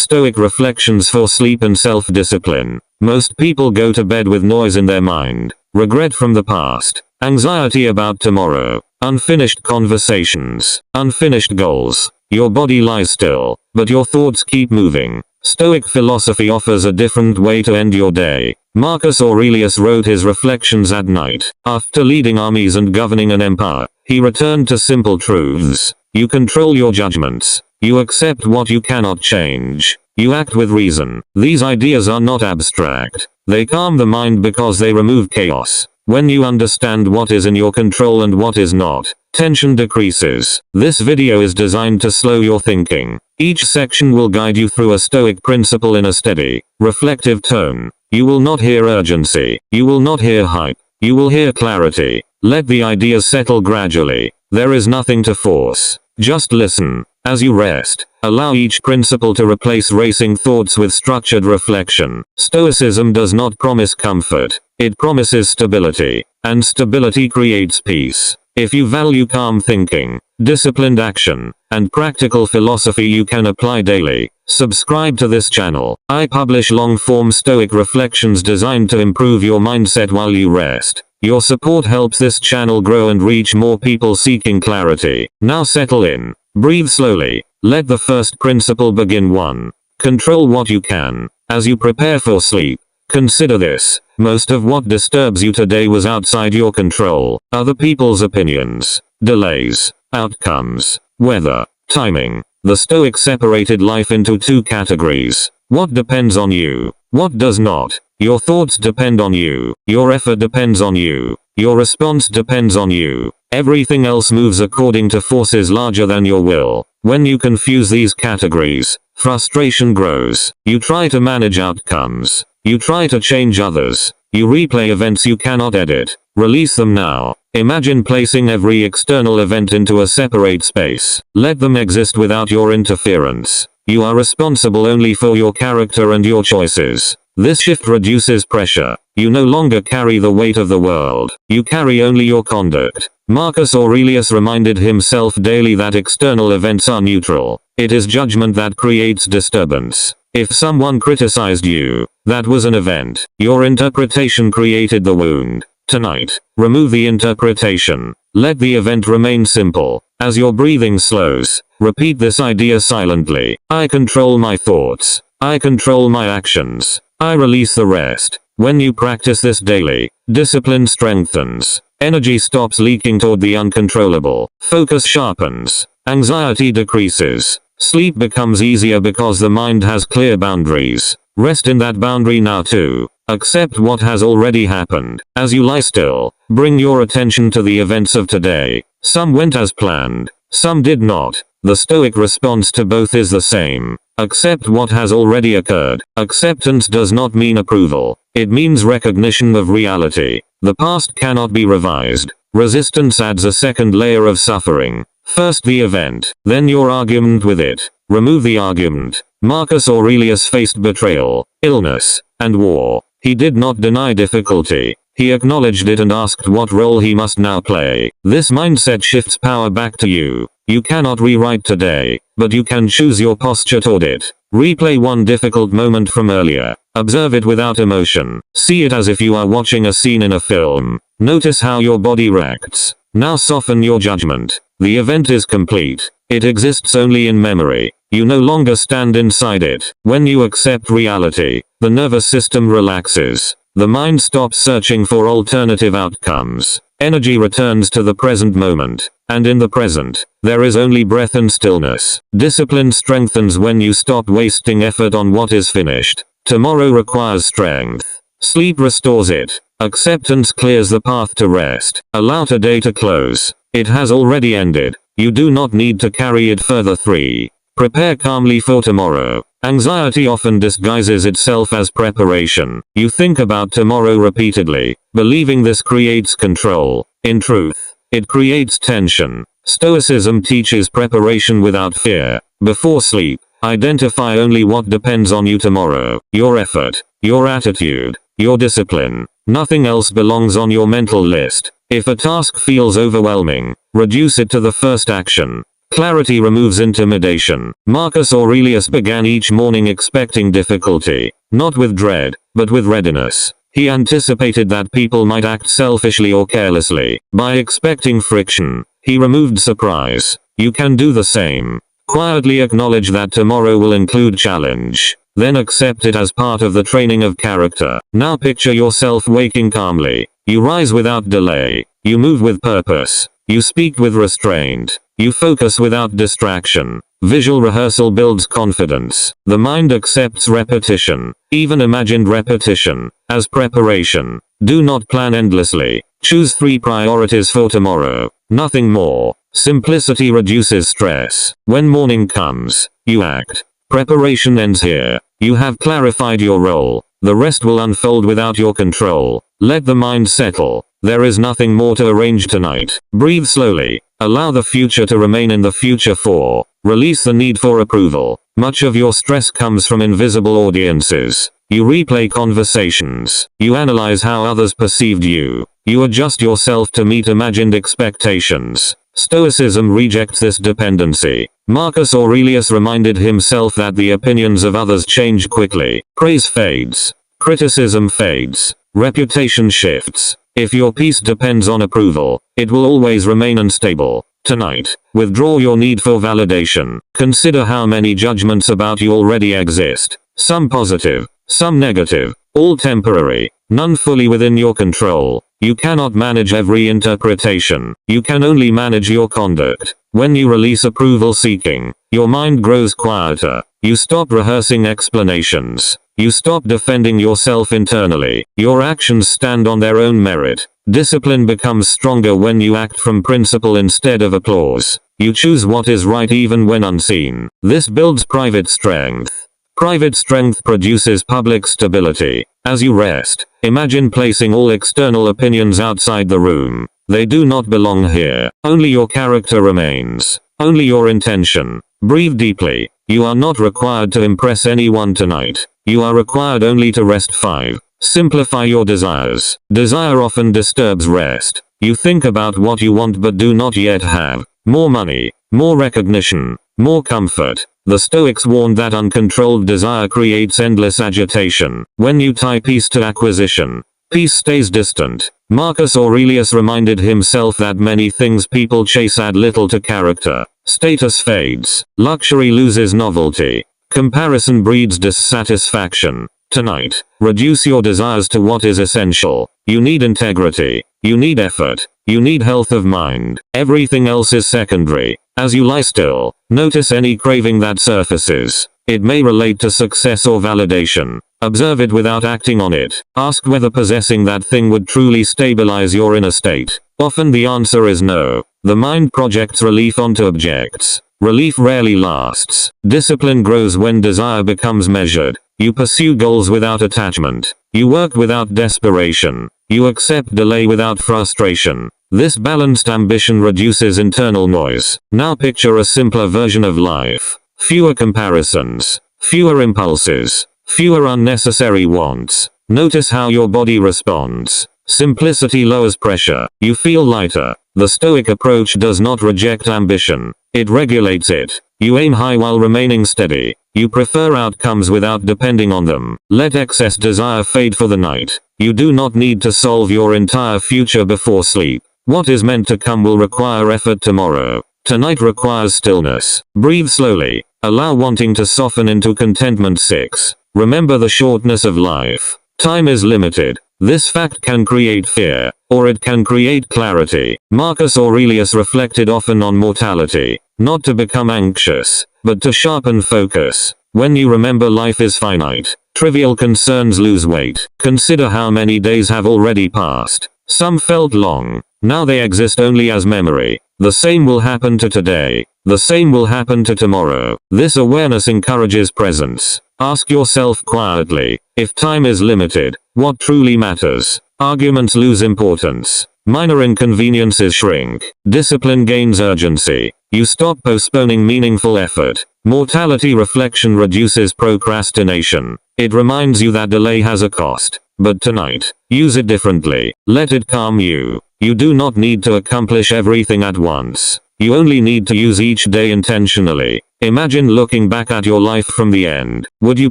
Stoic reflections for sleep and self-discipline. Most people go to bed with noise in their mind, regret from the past, anxiety about tomorrow, unfinished conversations, unfinished goals. Your body lies still, but your thoughts keep moving. Stoic philosophy offers a different way to end your day. Marcus Aurelius wrote his reflections at night. After leading armies and governing an empire, he returned to simple truths. You control your judgments. You accept what you cannot change. You act with reason. These ideas are not abstract. They calm the mind because they remove chaos. When you understand what is in your control and what is not, tension decreases. This video is designed to slow your thinking. Each section will guide you through a Stoic principle in a steady, reflective tone. You will not hear urgency. You will not hear hype. You will hear clarity. Let the ideas settle gradually. There is nothing to force. Just listen. As you rest, allow each principle to replace racing thoughts with structured reflection. Stoicism does not promise comfort. It promises stability. And stability creates peace. If you value calm thinking, disciplined action, and practical philosophy you can apply daily, subscribe to this channel. I publish long-form Stoic reflections designed to improve your mindset while you rest. Your support helps this channel grow and reach more people seeking clarity. Now settle in. Breathe slowly. Let the first principle begin. 1. Control what you can. As you prepare for sleep, consider this. Most of what disturbs you today was outside your control. Other people's opinions, delays, outcomes, weather, timing. The Stoics separated life into two categories. What depends on you? What does not? Your thoughts depend on you. Your effort depends on you. Your response depends on you. Everything else moves according to forces larger than your will. When you confuse these categories, frustration grows. You try to manage outcomes. You try to change others. You replay events you cannot edit. Release them now. Imagine placing every external event into a separate space. Let them exist without your interference. You are responsible only for your character and your choices. This shift reduces pressure. You no longer carry the weight of the world. You carry only your conduct. Marcus Aurelius reminded himself daily that external events are neutral. It is judgment that creates disturbance. If someone criticized you, that was an event. Your interpretation created the wound. Tonight, remove the interpretation. Let the event remain simple. As your breathing slows, repeat this idea silently. I control my thoughts. I control my actions. I release the rest. When you practice this daily, discipline strengthens. Energy stops leaking toward the uncontrollable. Focus sharpens. Anxiety decreases. Sleep becomes easier because the mind has clear boundaries. Rest in that boundary now too. Accept what has already happened. As you lie still, bring your attention to the events of today. Some went as planned. Some did not. The Stoic response to both is the same. Accept what has already occurred. Acceptance does not mean approval. It means recognition of reality. The past cannot be revised. Resistance adds a second layer of suffering. First the event, then your argument with it. Remove the argument. Marcus Aurelius faced betrayal, illness, and war. He did not deny difficulty. He acknowledged it and asked what role he must now play. This mindset shifts power back to you. You cannot rewrite today, but you can choose your posture toward it. Replay one difficult moment from earlier. Observe it without emotion. See it as if you are watching a scene in a film. Notice how your body reacts. Now soften your judgment. The event is complete. It exists only in memory. You no longer stand inside it. When you accept reality, the nervous system relaxes. The mind stops searching for alternative outcomes. Energy returns to the present moment. And in the present, there is only breath and stillness. Discipline strengthens when you stop wasting effort on what is finished. Tomorrow requires strength. Sleep restores it. Acceptance clears the path to rest. Allow today to close. It has already ended. You do not need to carry it further. 3. Prepare calmly for tomorrow. Anxiety often disguises itself as preparation. You think about tomorrow repeatedly, believing this creates control. In truth, it creates tension. Stoicism teaches preparation without fear. Before sleep, identify only what depends on you tomorrow. Your effort, your attitude, your discipline. Nothing else belongs on your mental list. If a task feels overwhelming, reduce it to the first action. Clarity removes intimidation. Marcus Aurelius began each morning expecting difficulty, not with dread, but with readiness. He anticipated that people might act selfishly or carelessly. By expecting friction, he removed surprise. You can do the same. Quietly acknowledge that tomorrow will include challenge. Then accept it as part of the training of character. Now picture yourself waking calmly. You rise without delay. You move with purpose. You speak with restraint. You focus without distraction. Visual rehearsal builds confidence. The mind accepts repetition, even imagined repetition, as preparation. Do not plan endlessly. Choose 3 priorities for tomorrow. Nothing more. Simplicity reduces stress. When morning comes, you act. Preparation ends here. You have clarified your role. The rest will unfold without your control. Let the mind settle. There is nothing more to arrange tonight. Breathe slowly. Allow the future to remain in the future for. Release the need for approval. Much of your stress comes from invisible audiences. You replay conversations. You analyze how others perceived you. You adjust yourself to meet imagined expectations. Stoicism rejects this dependency. Marcus Aurelius reminded himself that the opinions of others change quickly. Praise fades. Criticism fades. Reputation shifts. If your peace depends on approval, it will always remain unstable. Tonight, withdraw your need for validation. Consider how many judgments about you already exist. Some positive, some negative, all temporary, none fully within your control. You cannot manage every interpretation. You can only manage your conduct. When you release approval seeking, your mind grows quieter. You stop rehearsing explanations. You stop defending yourself internally. Your actions stand on their own merit. Discipline becomes stronger when you act from principle instead of applause. You choose what is right even when unseen. This builds private strength. Private strength produces public stability. As you rest, imagine placing all external opinions outside the room. They do not belong here. Only your character remains. Only your intention. Breathe deeply. You are not required to impress anyone tonight. You are required only to rest. 5. Simplify your desires. Desire often disturbs rest. You think about what you want but do not yet have. More money, more recognition, more comfort. The Stoics warned that uncontrolled desire creates endless agitation. When you tie peace to acquisition, peace stays distant. Marcus Aurelius reminded himself that many things people chase add little to character. Status fades. Luxury loses novelty. Comparison breeds dissatisfaction. Tonight, reduce your desires to what is essential. You need integrity. You need effort. You need health of mind. Everything else is secondary. As you lie still, notice any craving that surfaces. It may relate to success or validation. Observe it without acting on it. Ask whether possessing that thing would truly stabilize your inner state. Often the answer is no. The mind projects relief onto objects. Relief rarely lasts. Discipline grows when desire becomes measured. You pursue goals without attachment. You work without desperation. You accept delay without frustration. This balanced ambition reduces internal noise. Now picture a simpler version of life. Fewer comparisons. Fewer impulses. Fewer unnecessary wants. Notice how your body responds. Simplicity lowers pressure. You feel lighter. The Stoic approach does not reject ambition. It regulates it. You aim high while remaining steady. You prefer outcomes without depending on them. Let excess desire fade for the night. You do not need to solve your entire future before sleep. What is meant to come will require effort tomorrow. Tonight requires stillness. Breathe slowly. Allow wanting to soften into contentment. 6. Remember the shortness of life. Time is limited. This fact can create fear, or it can create clarity. Marcus Aurelius reflected often on mortality, not to become anxious, but to sharpen focus. When you remember life is finite, trivial concerns lose weight. Consider how many days have already passed. Some felt long. Now they exist only as memory. The same will happen to today. The same will happen to tomorrow. This awareness encourages presence. Ask yourself quietly, if time is limited, what truly matters? Arguments lose importance. Minor inconveniences shrink. Discipline gains urgency. You stop postponing meaningful effort. Mortality reflection reduces procrastination. It reminds you that delay has a cost. But tonight, use it differently. Let it calm you. You do not need to accomplish everything at once. You only need to use each day intentionally. Imagine looking back at your life from the end. Would you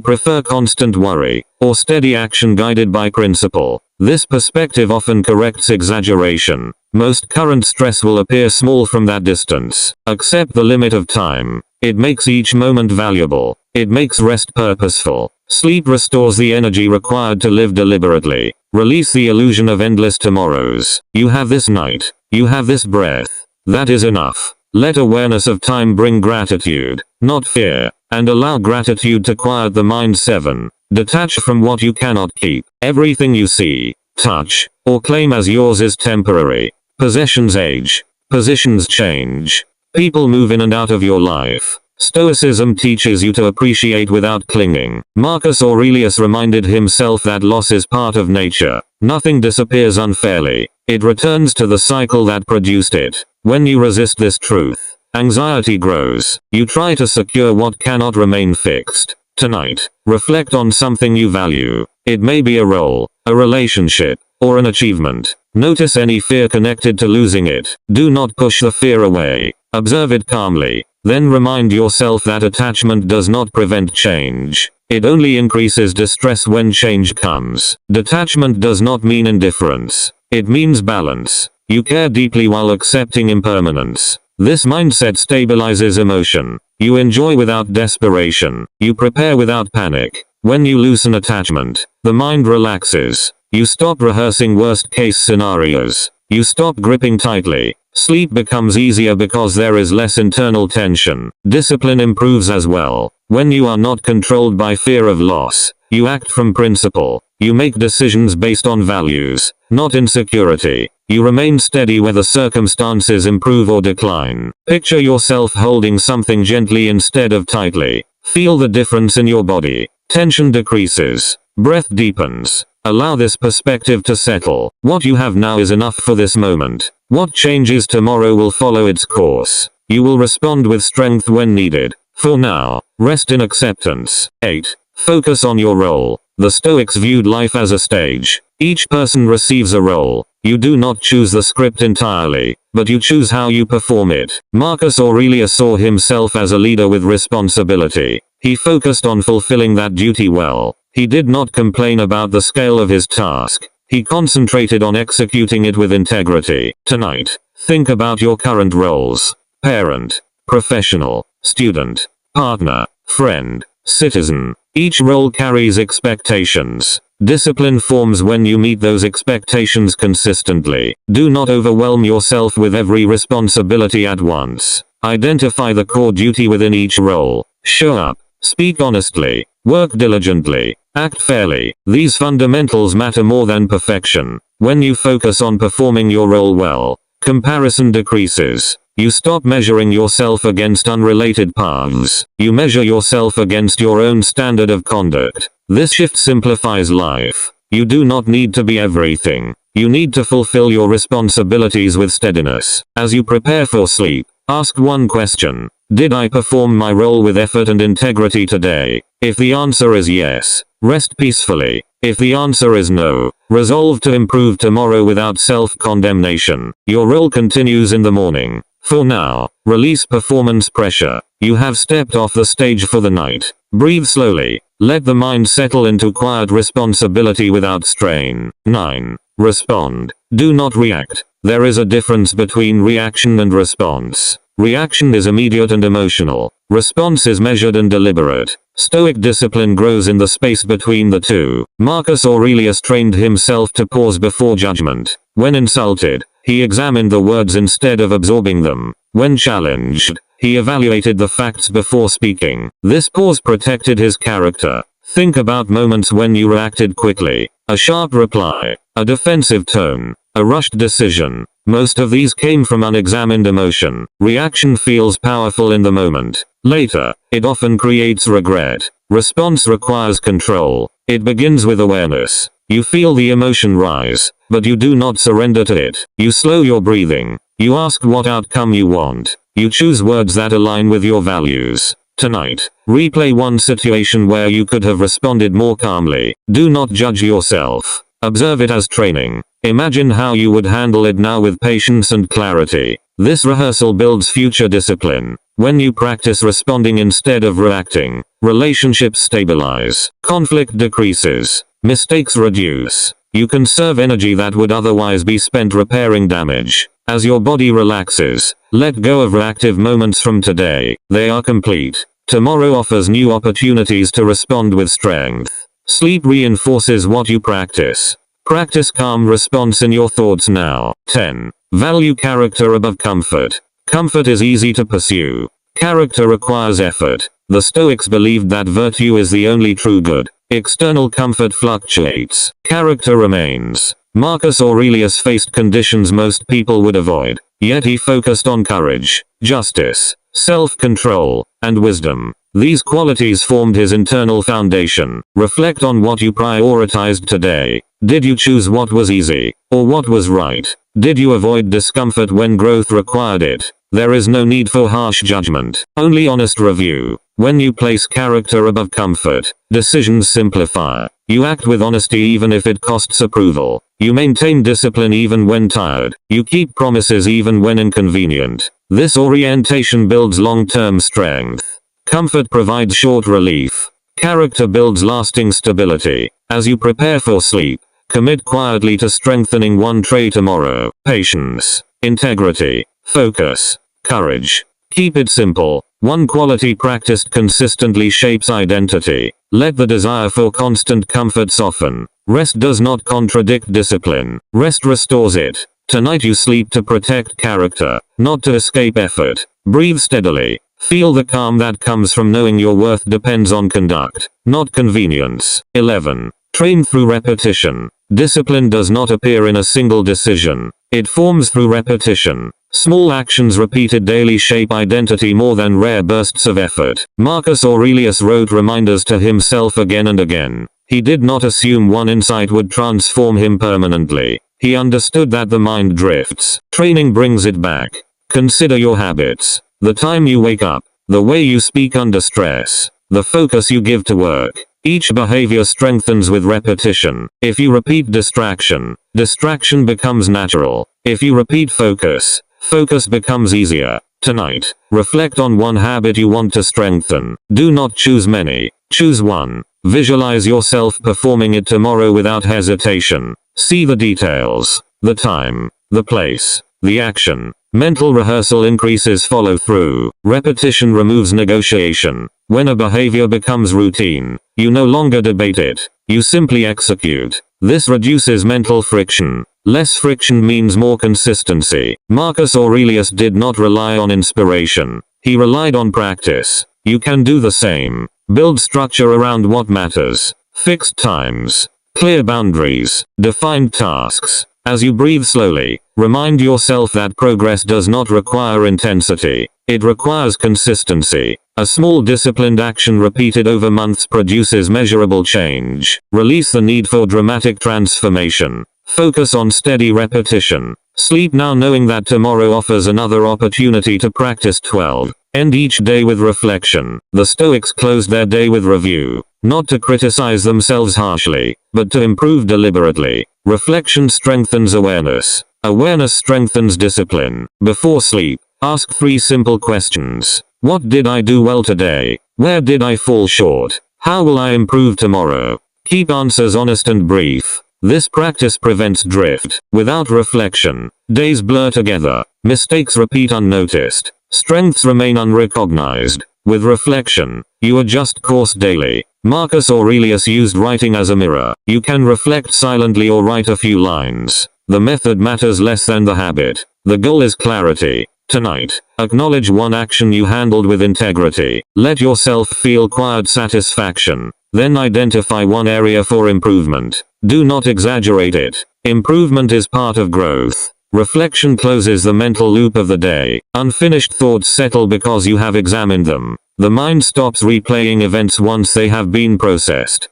prefer constant worry, or steady action guided by principle? This perspective often corrects exaggeration. Most current stress will appear small from that distance. Accept the limit of time. It makes each moment valuable. It makes rest purposeful. Sleep restores the energy required to live deliberately. Release the illusion of endless tomorrows. You have this night. You have this breath. That is enough. Let awareness of time bring gratitude, not fear, and allow gratitude to quiet the mind. 7. Detach from what you cannot keep. Everything you see, touch, or claim as yours is temporary. Possessions age. Positions change. People move in and out of your life. Stoicism teaches you to appreciate without clinging. Marcus Aurelius reminded himself that loss is part of nature. Nothing disappears unfairly. It returns to the cycle that produced it. When you resist this truth, anxiety grows. You try to secure what cannot remain fixed. Tonight, reflect on something you value. It may be a role, a relationship, or an achievement. Notice any fear connected to losing it. Do not push the fear away. Observe it calmly. Then remind yourself that attachment does not prevent change. It only increases distress when change comes. Detachment does not mean indifference. It means balance. You care deeply while accepting impermanence. This mindset stabilizes emotion. You enjoy without desperation. You prepare without panic. When you loosen attachment, the mind relaxes. You stop rehearsing worst-case scenarios. You stop gripping tightly. Sleep becomes easier because there is less internal tension. Discipline improves as well. When you are not controlled by fear of loss, you act from principle. You make decisions based on values, not insecurity. You remain steady whether circumstances improve or decline. Picture yourself holding something gently instead of tightly. Feel the difference in your body. Tension decreases. Breath deepens. Allow this perspective to settle. What you have now is enough for this moment. What changes tomorrow will follow its course. You will respond with strength when needed. For now, rest in acceptance. 8. Focus on your role. The Stoics viewed life as a stage. Each person receives a role. You do not choose the script entirely, but you choose how you perform it. Marcus Aurelius saw himself as a leader with responsibility. He focused on fulfilling that duty well. He did not complain about the scale of his task. He concentrated on executing it with integrity. Tonight, think about your current roles. Parent, professional, student, partner, friend, citizen. Each role carries expectations. Discipline forms when you meet those expectations consistently. Do not overwhelm yourself with every responsibility at once. Identify the core duty within each role. Show up. Speak honestly. Work diligently. Act fairly. These fundamentals matter more than perfection. When you focus on performing your role well, comparison decreases. You stop measuring yourself against unrelated paths. You measure yourself against your own standard of conduct. This shift simplifies life. You do not need to be everything. You need to fulfill your responsibilities with steadiness. As you prepare for sleep, ask one question. Did I perform my role with effort and integrity today? If the answer is yes, rest peacefully. If the answer is no, resolve to improve tomorrow without self-condemnation. Your role continues in the morning. For now, release performance pressure. You have stepped off the stage for the night. Breathe slowly. Let the mind settle into quiet responsibility without strain. 9. Respond. Do not react. There is a difference between reaction and response. Reaction is immediate and emotional. Response is measured and deliberate. Stoic discipline grows in the space between the two. Marcus Aurelius trained himself to pause before judgment. When insulted, he examined the words instead of absorbing them. When challenged, he evaluated the facts before speaking. This pause protected his character. Think about moments when you reacted quickly. A sharp reply, a defensive tone, a rushed decision. Most of these came from unexamined emotion. Reaction feels powerful in the moment. Later, it often creates regret. Response requires control. It begins with awareness. You feel the emotion rise, but you do not surrender to it. You slow your breathing. You ask what outcome you want. You choose words that align with your values. Tonight, replay one situation where you could have responded more calmly. Do not judge yourself. Observe it as training. Imagine how you would handle it now with patience and clarity. This rehearsal builds future discipline. When you practice responding instead of reacting, relationships stabilize, conflict decreases, mistakes reduce. You conserve energy that would otherwise be spent repairing damage. As your body relaxes, let go of reactive moments from today. They are complete. Tomorrow offers new opportunities to respond with strength. Sleep reinforces what you practice. Practice calm response in your thoughts now. 10. Value character above comfort. Comfort is easy to pursue. Character requires effort. The Stoics believed that virtue is the only true good. External comfort fluctuates. Character remains. Marcus Aurelius faced conditions most people would avoid, yet he focused on courage, justice, self-control, and wisdom. These qualities formed his internal foundation. Reflect on what you prioritized today. Did you choose what was easy, or what was right? Did you avoid discomfort when growth required it? There is no need for harsh judgment, only honest review. When you place character above comfort, decisions simplify. You act with honesty even if it costs approval. You maintain discipline even when tired. You keep promises even when inconvenient. This orientation builds long-term strength. Comfort provides short relief. Character builds lasting stability. As you prepare for sleep, commit quietly to strengthening one trait tomorrow. Patience, integrity, focus, courage. Keep it simple. One quality practiced consistently shapes identity. Let the desire for constant comfort soften. Rest does not contradict discipline. Rest restores it. Tonight you sleep to protect character, not to escape effort. Breathe steadily. Feel the calm that comes from knowing your worth depends on conduct, not convenience. 11. Train through repetition. Discipline does not appear in a single decision. It forms through repetition. Small actions repeated daily shape identity more than rare bursts of effort. Marcus Aurelius wrote reminders to himself again and again. He did not assume one insight would transform him permanently. He understood that the mind drifts. Training brings it back. Consider your habits. The time you wake up, the way you speak under stress, the focus you give to work. Each behavior strengthens with repetition. If you repeat distraction, distraction becomes natural. If you repeat focus, focus becomes easier. Tonight, reflect on one habit you want to strengthen. Do not choose many. Choose one. Visualize yourself performing it tomorrow without hesitation. See the details, the time, the place, the action. Mental rehearsal increases follow-through. Repetition removes negotiation. When a behavior becomes routine, you no longer debate it. You simply execute. This reduces mental friction. Less friction means more consistency. Marcus Aurelius did not rely on inspiration. He relied on practice. You can do the same. Build structure around what matters. Fixed times. Clear boundaries. Defined tasks. As you breathe slowly, remind yourself that progress does not require intensity. It requires consistency. A small disciplined action repeated over months produces measurable change. Release the need for dramatic transformation. Focus on steady repetition. Sleep now knowing that tomorrow offers another opportunity to practice. 12. End each day with reflection. The Stoics closed their day with review, not to criticize themselves harshly, but to improve deliberately. Reflection strengthens awareness. Awareness strengthens discipline. Before sleep, ask 3 simple questions. What did I do well today? Where did I fall short? How will I improve tomorrow? Keep answers honest and brief. This practice prevents drift. Without reflection, days blur together. Mistakes repeat unnoticed. Strengths remain unrecognized. With reflection, you adjust course daily. Marcus Aurelius used writing as a mirror. You can reflect silently or write a few lines. The method matters less than the habit. The goal is clarity. Tonight, acknowledge one action you handled with integrity. Let yourself feel quiet satisfaction. Then identify one area for improvement. Do not exaggerate it. Improvement is part of growth. Reflection closes the mental loop of the day. Unfinished thoughts settle because you have examined them. The mind stops replaying events once they have been processed.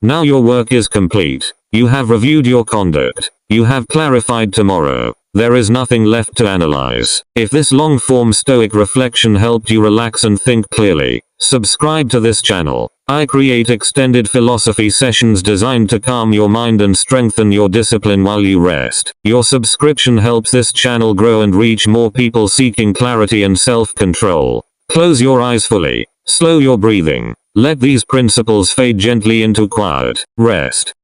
Now your work is complete. You have reviewed your conduct. You have clarified tomorrow. There is nothing left to analyze. If this long-form Stoic reflection helped you relax and think clearly, subscribe to this channel. I create extended philosophy sessions designed to calm your mind and strengthen your discipline while you rest. Your subscription helps this channel grow and reach more people seeking clarity and self-control. Close your eyes fully. Slow your breathing. Let these principles fade gently into quiet, rest,